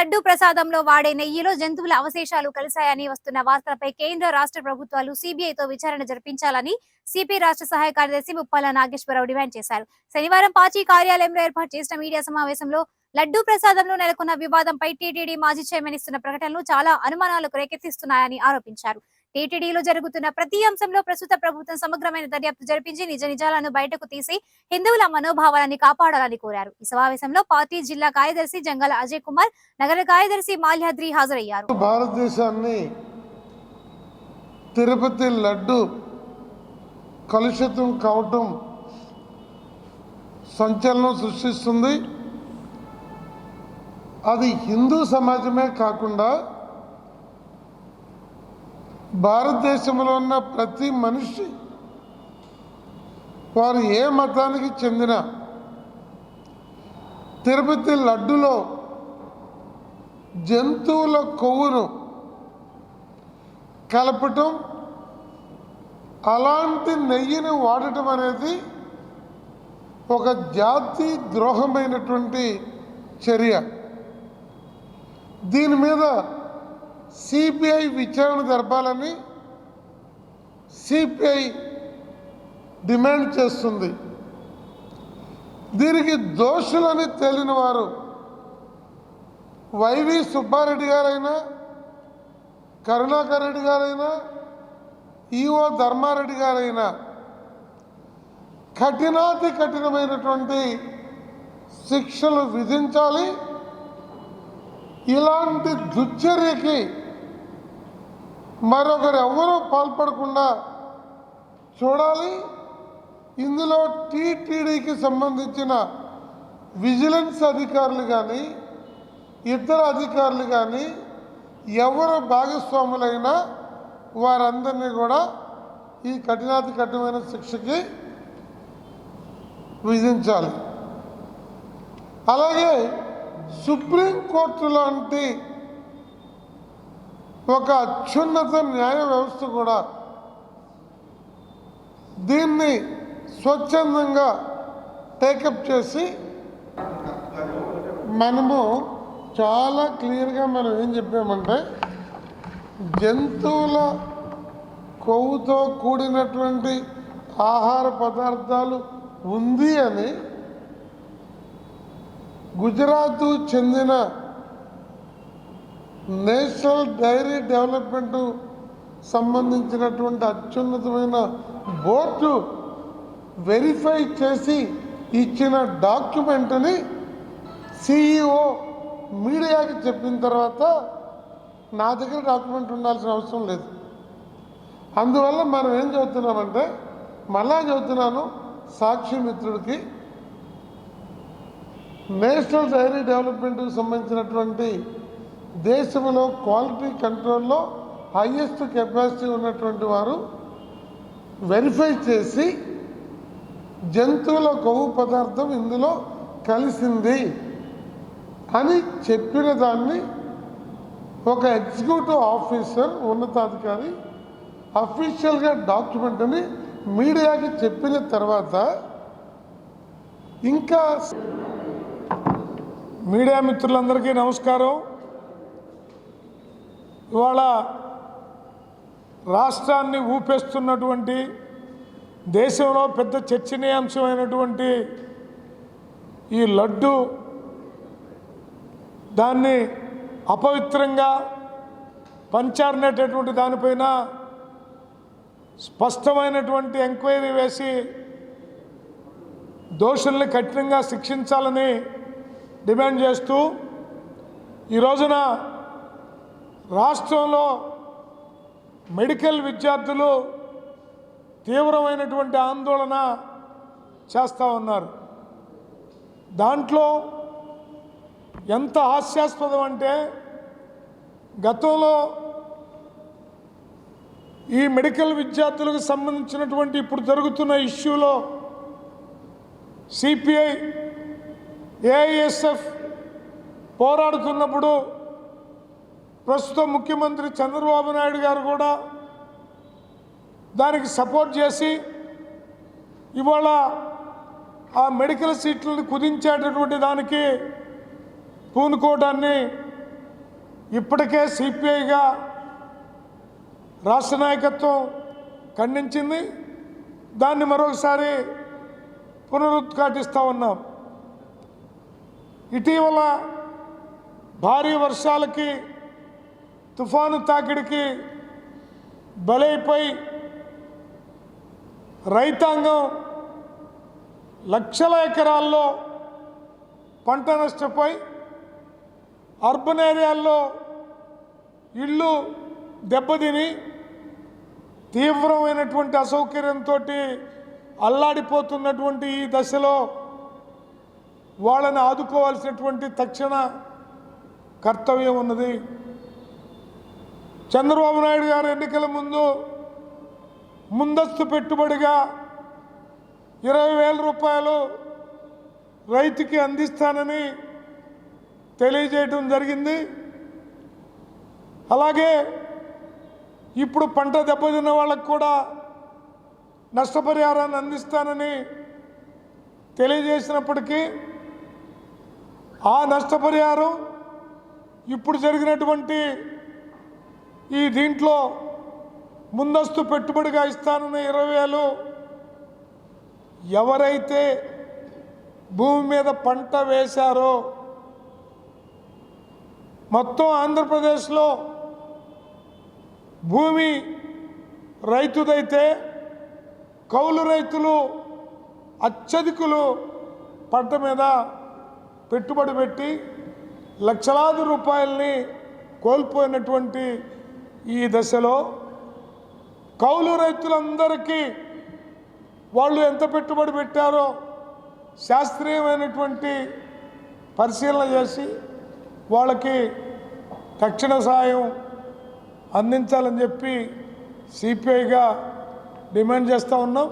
లడ్డూ ప్రసాదంలో వాడే నెయ్యిలో జంతువుల అవశేషాలు కలిశాయని వస్తున్న వార్తలపై కేంద్ర రాష్ట్ర ప్రభుత్వాలు సిబిఐతో విచారణ జరిపించాలని సిపి రాష్ట్ర సహాయ కార్యదర్శి ముప్పాల నాగేశ్వరరావు డిమాండ్ చేశారు. శనివారం పార్టీ కార్యాలయంలో ఏర్పాటు చేసిన మీడియా సమావేశంలో లడ్డూ ప్రసాదంలో నెలకొన్న వివాదంపై టీటీడీ మాజీ చైర్మన్ ఇస్తున్న ప్రకటనలు చాలా అనుమానాలకు రేకెత్తిస్తున్నాయని ఆరోపించారు. టీటీడీలో జరుగుతున్న ప్రతి అంశంలో ప్రస్తుత ప్రభుత్వం సమగ్రమైన దర్యాప్తు జరిపించి నిజ నిజాలను బయటకు తీసి హిందువుల మనోభావాలని కాపాడాలని కోరారు. ఈ సమావేశంలో పార్టీ జిల్లా కార్యదర్శి జంగాల అజయ్ కుమార్, నగర కార్యదర్శి మాల్యాద్రి హాజరయ్యారు. భారతదేశాన్ని తిరుపతి లడ్డు కలుషితం కావటం సంచలనం సృష్టిస్తుంది. అది హిందూ సమాజమే కాకుండా భారతదేశంలో ఉన్న ప్రతి మనిషి, వారు ఏ మతానికి చెందిన, తిరుపతి లడ్డులో జంతువుల కొవ్వును కలపటం, అలాంటి నెయ్యిని వాడటం అనేది ఒక జాతి ద్రోహమైనటువంటి చర్య. దీని మీద సిబిఐ విచారణ జరపాలని సిపిఐ డిమాండ్ చేస్తుంది. దీనికి దోషులని తేలిన వారు వైవి సుబ్బారెడ్డి గారైనా, కరుణాకర్ రెడ్డి గారైనా, ఈఓ ధర్మారెడ్డి గారైనా కఠినాతి కఠినమైనటువంటి శిక్షలు విధించాలి. ఇలాంటి దుశ్చర్యకి మరొకరు ఎవరూ పాల్పడకుండా చూడాలి. ఇందులో టీటీడీకి సంబంధించిన విజిలెన్స్ అధికారులు కానీ, ఇతర అధికారులు కానీ ఎవరు భాగస్వాములైనా వారందరినీ కూడా ఈ కఠినాతి కఠినమైన శిక్షకి విధించాలి. అలాగే సుప్రీంకోర్టు లాంటి ఒక అత్యున్నత న్యాయ వ్యవస్థ కూడా దీన్ని స్వచ్ఛందంగా టేకప్ చేసి, మనము చాలా క్లియర్గా మనం ఏం చెప్పామంటే, జంతువుల కొవ్వుతో కూడినటువంటి ఆహార పదార్థాలు ఉంది అని గుజరాత్ చెందిన నేషనల్ డైరీ డెవలప్మెంట్ సంబంధించినటువంటి అత్యున్నతమైన బోర్డు వెరిఫై చేసి ఇచ్చిన డాక్యుమెంట్ని సిఇఓ మీడియాకి చెప్పిన తర్వాత నా దగ్గర డాక్యుమెంట్ ఉండాల్సిన అవసరం లేదు. అందువల్ల మనం ఏం చెబుతున్నామంటే, మళ్ళా చెబుతున్నాను సాక్షి మిత్రుడికి, నేషనల్ డైరీ డెవలప్మెంట్కి సంబంధించినటువంటి దేశంలో క్వాలిటీ కంట్రోల్లో హైయెస్ట్ కెపాసిటీ ఉన్నటువంటి వారు వెరిఫై చేసి జంతువుల కొవ్వు పదార్థం ఇందులో కలిసింది అని చెప్పిన దాన్ని ఒక ఎగ్జిక్యూటివ్ ఆఫీసర్, ఉన్నతాధికారి అఫీషియల్గా డాక్యుమెంట్ని మీడియాకి చెప్పిన తర్వాత ఇంకా మీడియా మిత్రులందరికీ నమస్కారం. ఇవాళ రాష్ట్రాన్ని ఊపేస్తున్నటువంటి, దేశంలో పెద్ద చర్చనీయాంశమైనటువంటి ఈ లడ్డు, దాన్ని అపవిత్రంగా పంచారనేటటువంటి దానిపైన స్పష్టమైనటువంటి ఎంక్వైరీ వేసి దోషుల్ని కఠినంగా శిక్షించాలని డిమాండ్ చేస్తూ, ఈ రోజున రాష్ట్రంలో మెడికల్ విద్యార్థులు తీవ్రమైనటువంటి ఆందోళన చేస్తూ ఉన్నారు. దాంట్లో ఎంత హాస్యాస్పదం అంటే, గతంలో ఈ మెడికల్ విద్యార్థులకు సంబంధించినటువంటి ఇప్పుడు జరుగుతున్న ఇష్యూలో సిపిఐ ఏఐఎస్ఎఫ్ పోరాడుతున్నప్పుడు ప్రస్తుత ముఖ్యమంత్రి చంద్రబాబు నాయుడు గారు కూడా దానికి సపోర్ట్ చేసి ఇవాళ ఆ మెడికల్ సీట్లను కుదించేటటువంటి దానికి పూనుకోవడాన్ని ఇప్పటికే సిపిఐగా రాష్ట్ర నాయకత్వం ఖండించింది. దాన్ని మరొకసారి పునరుద్ఘాటిస్తూ ఉన్నాం. ఇటీవల భారీ వర్షాలకి తుఫాను తాకిడికి బలైపోయి రైతాంగం లక్షల ఎకరాల్లో పంట నష్టపోయి అర్బన్ ఏరియాల్లో ఇళ్ళు దెబ్బతిని తీవ్రమైనటువంటి అసౌకర్యంతో అల్లాడిపోతున్నటువంటి ఈ దశలో వాళ్ళని ఆదుకోవాల్సినటువంటి తక్షణ కర్తవ్యం ఉన్నది. చంద్రబాబు నాయుడు గారు ఎన్నికల ముందస్తు పెట్టుబడిగా 20,000 రూపాయలు రైతుకి అందిస్తానని తెలియజేయడం జరిగింది. అలాగే ఇప్పుడు పంట దెబ్బతిన్న వాళ్ళకు కూడా నష్టపరిహారాన్ని అందిస్తానని తెలియజేసినప్పటికీ ఆ నష్టపరిహారం ఇప్పుడు జరిగినటువంటి ఈ దీంట్లో ముందస్తు పెట్టుబడిగా ఇస్తానన్న 20,000 ఎవరైతే భూమి మీద పంట వేశారో మొత్తం ఆంధ్రప్రదేశ్లో భూమి రైతుదైతే కౌలు రైతులు అత్యధికులు పంట మీద పెట్టుబడి పెట్టి లక్షలాది రూపాయలని కోల్పోయినటువంటి ఈ దశలో కౌలు రైతులందరికీ వాళ్ళు ఎంత పెట్టుబడి పెట్టారో శాస్త్రీయమైనటువంటి పరిశీలన చేసి వాళ్ళకి తక్షణ సాయం అందించాలని చెప్పి సిపిఐగా డిమాండ్ చేస్తూ ఉన్నాం.